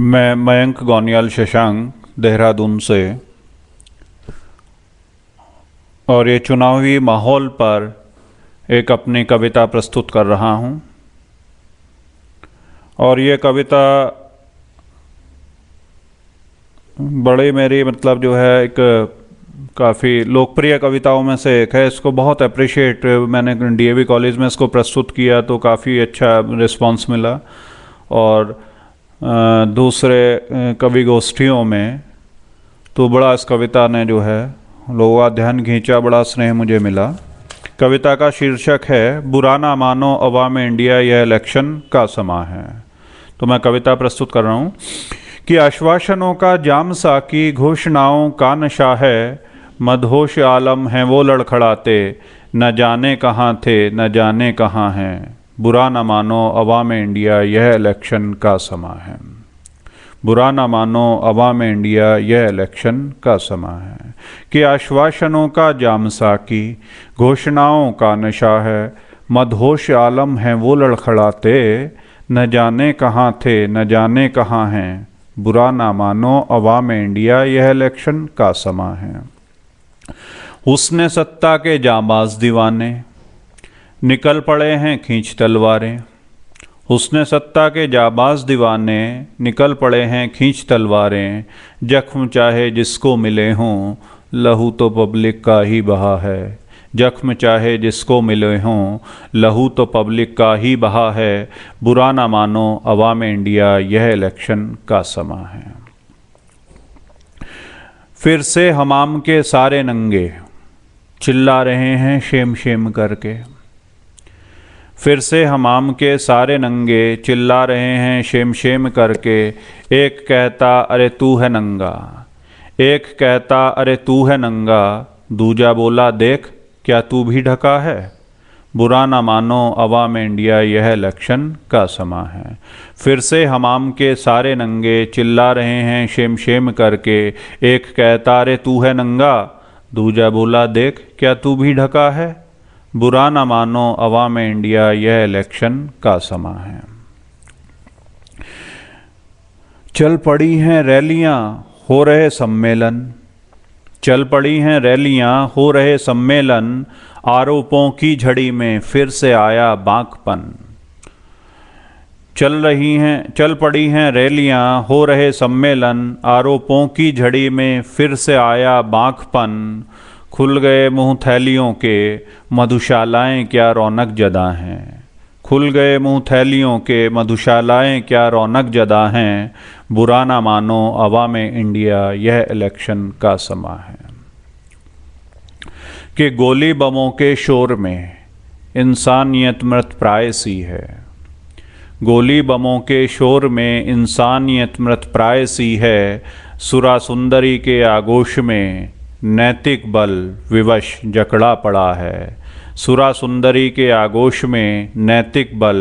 मैं मयंक गोनियाल शशांक देहरादून से, और ये चुनावी माहौल पर एक अपनी कविता प्रस्तुत कर रहा हूँ। और ये कविता बड़ी मेरी जो है एक काफ़ी लोकप्रिय कविताओं में से एक है। इसको बहुत अप्रिशिएट मैंने डीएवी कॉलेज में इसको प्रस्तुत किया तो काफ़ी अच्छा रिस्पांस मिला, और दूसरे कवि गोष्ठियों में तो बड़ा इस कविता ने जो है लोगों का ध्यान खींचा, बड़ा स्नेह मुझे मिला। कविता का शीर्षक है बुरा ना मानो अवाम इंडिया, यह इलेक्शन का समा है। तो मैं कविता प्रस्तुत कर रहा हूँ कि आश्वासनों का जाम साकी, घोषणाओं का नशा है, मदहोश आलम हैं वो लड़खड़ाते, न जाने कहाँ थे न जाने कहाँ हैं। बुरा न मानो अवाम इंडिया, यह इलेक्शन का समा है। बुरा न मानो अवाम इंडिया, यह इलेक्शन का समा है। कि आश्वासनों का जाम साकी, घोषणाओं का नशा है, मदहोश आलम हैं वो लड़खड़ाते, न जाने कहाँ थे न जाने कहाँ हैं। बुरा ना मानो अवाम इंडिया, यह इलेक्शन का समा है। हुस्ने सत्ता के जांबाज दीवाने निकल पड़े हैं खींच तलवारें। हुस्ने सत्ता के जांबाज दीवाने निकल पड़े हैं खींच तलवारें। जख्म चाहे जिसको मिले हों, लहू तो पब्लिक का ही बहा है। जख्म चाहे जिसको मिले हों, लहू तो पब्लिक का ही बहा है। बुरा ना मानो अवाम इंडिया, यह इलेक्शन का समा है। फिर से हमाम के सारे नंगे चिल्ला रहे हैं शेम शेम करके। फिर से हमाम के सारे नंगे चिल्ला रहे हैं शेम शेम करके। एक कहता अरे तू है नंगा, एक कहता अरे तू है नंगा, दूजा बोला देख क्या तू भी ढका है। बुरा ना मानो अवाम इंडिया, यह इलेक्शन का समा है। फिर से हमाम के सारे नंगे चिल्ला रहे हैं शेम शेम करके। एक कहता अरे तू है नंगा, दूजा बोला देख क्या तू भी ढका है। बुरा ना मानो अवाम इंडिया, यह इलेक्शन का समा है। चल पड़ी हैं रैलियां, हो रहे सम्मेलन। चल पड़ी हैं रैलियां, हो रहे सम्मेलन। आरोपों की झड़ी में फिर से आया बांकपन। चल पड़ी हैं रैलियां, हो रहे सम्मेलन। आरोपों की झड़ी में फिर से आया बांकपन। खुल गए मुंह थैलियों के, मधुशालाएं क्या रौनक जदा हैं। खुल गए मुंह थैलियों के, मधुशालाएं क्या रौनक जदा हैं। बुरा ना मानो अवाम इंडिया, यह इलेक्शन का समा है। कि गोली बमों के शोर में इंसानियत मृत प्राय सी है। गोली बमों के शोर में इंसानियत मृत प्राय सी है। सुरा सुंदरी के आगोश में नैतिक बल विवश जकड़ा पड़ा है। सुरा सुंदरी के आगोश में नैतिक बल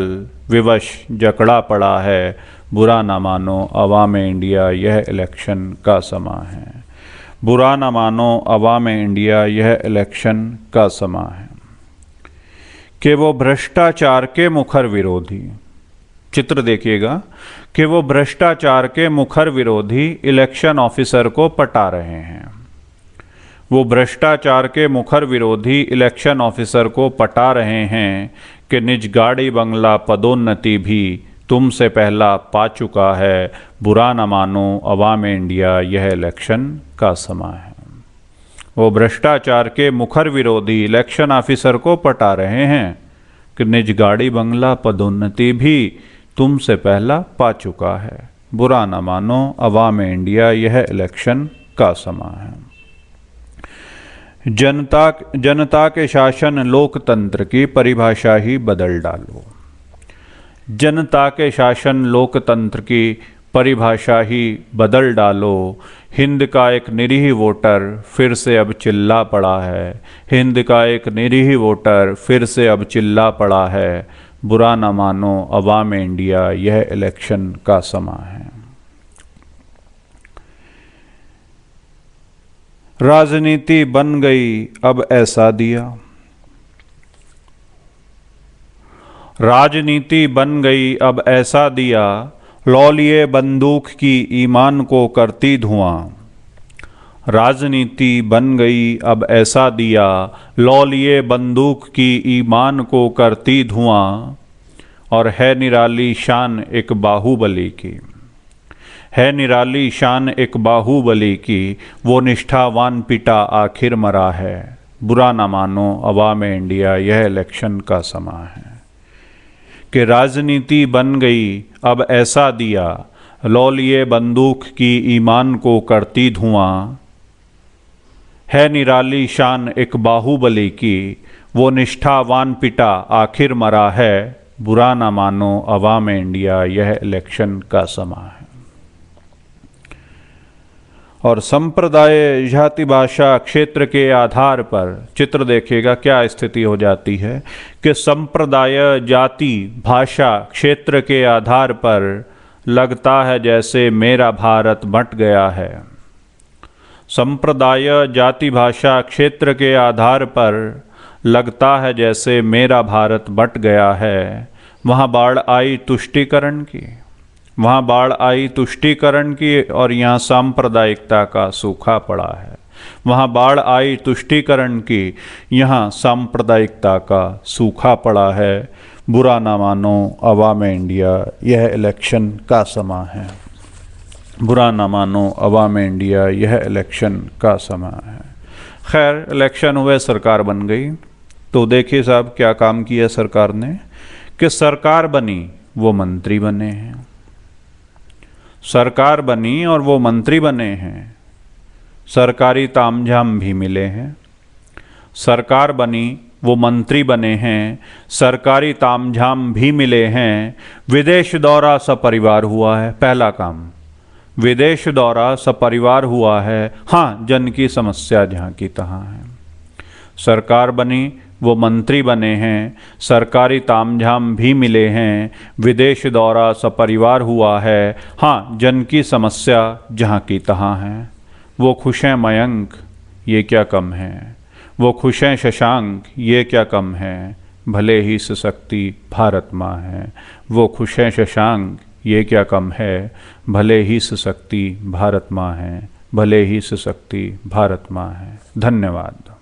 विवश जकड़ा पड़ा है। बुरा ना मानो अवाम इंडिया, यह इलेक्शन का समा है। बुरा ना मानो अवाम इंडिया, यह इलेक्शन का समा है। कि वो भ्रष्टाचार के मुखर विरोधी, चित्र देखिएगा, कि वो भ्रष्टाचार के मुखर विरोधी इलेक्शन ऑफिसर को पटा रहे हैं। वो भ्रष्टाचार के मुखर विरोधी इलेक्शन ऑफिसर को पटा रहे हैं। कि निज गाड़ी बंगला पदोन्नति भी तुमसे पहला पा चुका है। बुरा न मानो अवाम इंडिया, यह इलेक्शन का समा है। वो भ्रष्टाचार के मुखर विरोधी इलेक्शन ऑफिसर को पटा रहे हैं कि निज गाड़ी बंगला पदोन्नति भी तुमसे पहला पा चुका है। बुरा न मानो अवाम इंडिया, यह इलेक्शन का समा है। जनता के शासन लोकतंत्र की परिभाषा ही बदल डालो। जनता के शासन लोकतंत्र की परिभाषा ही बदल डालो। हिंद का एक निरीह वोटर फिर से अब चिल्ला पड़ा है। हिंद का एक निरीह वोटर फिर से अब चिल्ला पड़ा है। बुरा न मानो अवाम इंडिया, यह इलेक्शन का समा है। राजनीति बन गई अब ऐसा दिया। राजनीति बन गई अब ऐसा दिया, लौ लिए बंदूक की ईमान को करती धुआं। राजनीति बन गई अब ऐसा दिया, लौ लिए बंदूक की ईमान को करती धुआं। और है निराली शान एक बाहुबली की, है निराली शान एक बाहुबली की, वो निष्ठावान पिटा आखिर मरा है। बुरा ना मानो अवाम इंडिया, यह इलेक्शन का समा है। कि राजनीति बन गई अब ऐसा दिया, लौ लिए बंदूक की ईमान को करती धुआं। है निराली शान एक बाहुबली की, वो निष्ठावान पिटा आखिर मरा है। बुरा ना मानो अवाम इंडिया, यह इलेक्शन का समा है। और संप्रदाय, जाति, भाषा, क्षेत्र के आधार पर चित्र देखिएगा क्या स्थिति हो जाती है कि संप्रदाय, जाति, भाषा, क्षेत्र के आधार पर लगता है जैसे मेरा भारत बंट गया है। संप्रदाय, जाति, भाषा, क्षेत्र के आधार पर लगता है जैसे मेरा भारत बंट गया है। वहाँ बाढ़ आई तुष्टीकरण की, वहाँ बाढ़ आई तुष्टीकरण की, और यहाँ सांप्रदायिकता का सूखा पड़ा है। वहाँ बाढ़ आई तुष्टीकरण की, यहाँ सांप्रदायिकता का सूखा पड़ा है। बुरा ना मानो अवाम इंडिया, यह इलेक्शन का समा है। बुरा ना मानो अवाम इंडिया, यह इलेक्शन का समा है। खैर, इलेक्शन हुए, सरकार बन गई। तो देखिए साहब क्या काम किया सरकार ने कि सरकार बनी, वो मंत्री बने हैं। सरकार बनी और वो मंत्री बने हैं, सरकारी तामझाम भी मिले हैं। सरकार बनी, वो मंत्री बने हैं, सरकारी तामझाम भी मिले हैं। विदेश दौरा सपरिवार हुआ है, पहला काम विदेश दौरा सपरिवार हुआ है। हाँ, जन की समस्या जहाँ की तहाँ है। सरकार बनी, वो मंत्री बने हैं, सरकारी तामझाम भी मिले हैं। विदेश दौरा सपरिवार हुआ है। हाँ, जन की समस्या जहाँ की तहाँ है। वो खुश हैं मयंक, ये क्या कम है। वो खुश हैं शशांक, ये क्या कम है। भले ही सशक्ति भारत माँ है। वो खुश हैं शशांक, ये क्या कम है। भले ही सशक्ति भारत माँ है। भले ही सशक्ति भारत माँ है। धन्यवाद।